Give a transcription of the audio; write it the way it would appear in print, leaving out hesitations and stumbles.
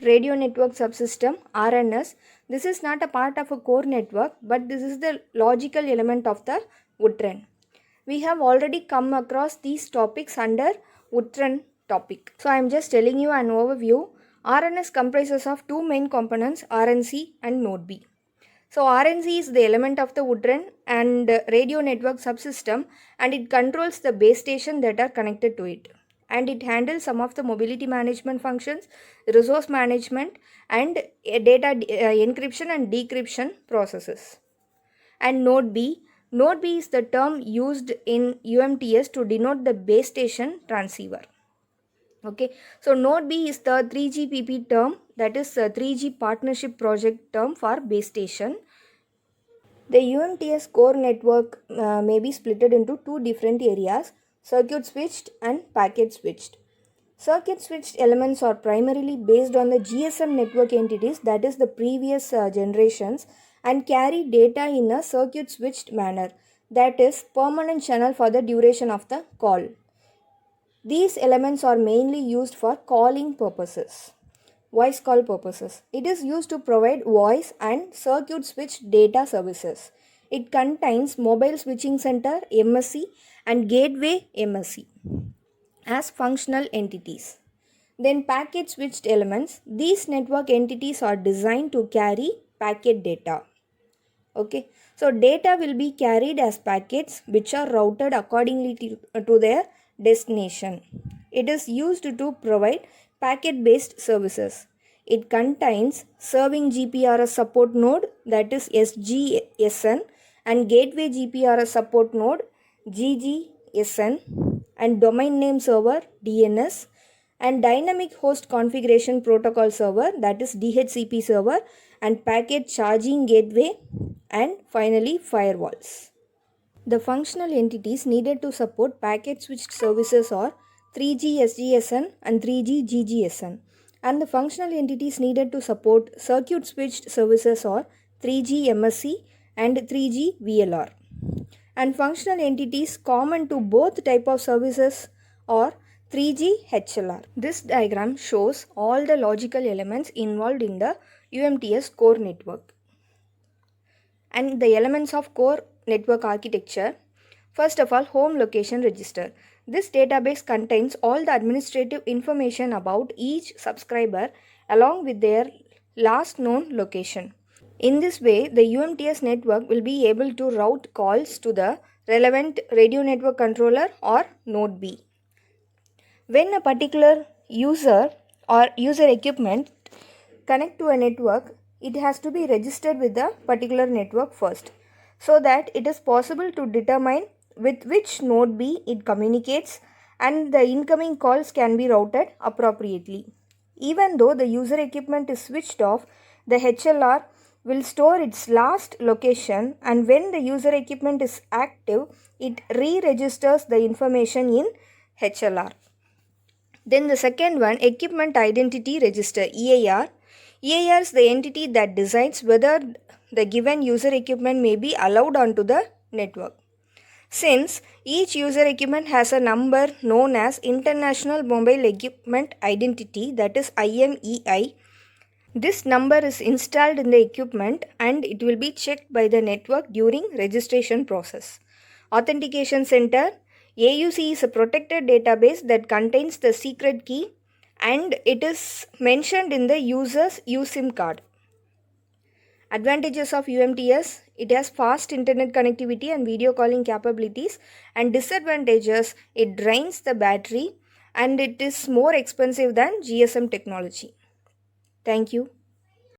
radio network subsystem RNS. This is not a part of a core network, but this is the logical element of the Woodtrend. We have already come across these topics under Woodtrend topic. So I am just telling you an overview. RNS comprises of two main components, RNC and Node B. So RNC is the element of the Woodtrend and radio network subsystem, and it controls the base station that are connected to it. And it handles some of the mobility management functions, resource management, and data encryption and decryption processes. And Node B is the term used in UMTS to denote the base station transceiver. Okay, so Node B is the 3GPP term, that is the 3G partnership project term for base station. The UMTS core network may be split into two different areas, circuit switched and packet switched. Circuit switched elements are primarily based on the GSM network entities, that is the previous generations, and carry data in a circuit switched manner, that is permanent channel for the duration of the call. These elements are mainly used for calling purposes, voice call purposes. It is used to provide voice and circuit switch data services. It contains mobile switching center MSC and gateway MSC as functional entities. Then packet switched elements. These network entities are designed to carry packet data. Okay, so data will be carried as packets which are routed accordingly to their destination. It is used to provide packet based services. It contains serving GPRS support node, that is SGSN, and gateway GPRS support node GGSN, and domain name server DNS, and dynamic host configuration protocol server, that is DHCP server, and packet charging gateway, and finally firewalls. The functional entities needed to support packet switched services are 3G SGSN and 3G GGSN, and the functional entities needed to support circuit switched services are 3G MSC and 3G VLR. And functional entities common to both type of services are 3G HLR. This diagram shows all the logical elements involved in the UMTS core network and the elements of core network architecture. First of all, home location register. This database contains all the administrative information about each subscriber along with their last known location. In this way, the UMTS network will be able to route calls to the relevant radio network controller or Node B. When a particular user or user equipment connect to a network, it has to be registered with the particular network first, so that it is possible to determine with which Node B it communicates, and the incoming calls can be routed appropriately. Even though the user equipment is switched off, the HLR will store its last location, and when the user equipment is active, it re-registers the information in HLR. Then the second one, equipment identity register, EIR. EIR is the entity that decides whether the given user equipment may be allowed onto the network. Since each user equipment has a number known as International Mobile Equipment Identity, that is IMEI, this number is installed in the equipment and it will be checked by the network during registration process. Authentication Center, AUC is a protected database that contains the secret key and it is mentioned in the user's USIM card. Advantages of UMTS: it has fast internet connectivity and video calling capabilities, and disadvantages: it drains the battery and it is more expensive than GSM technology. Thank you.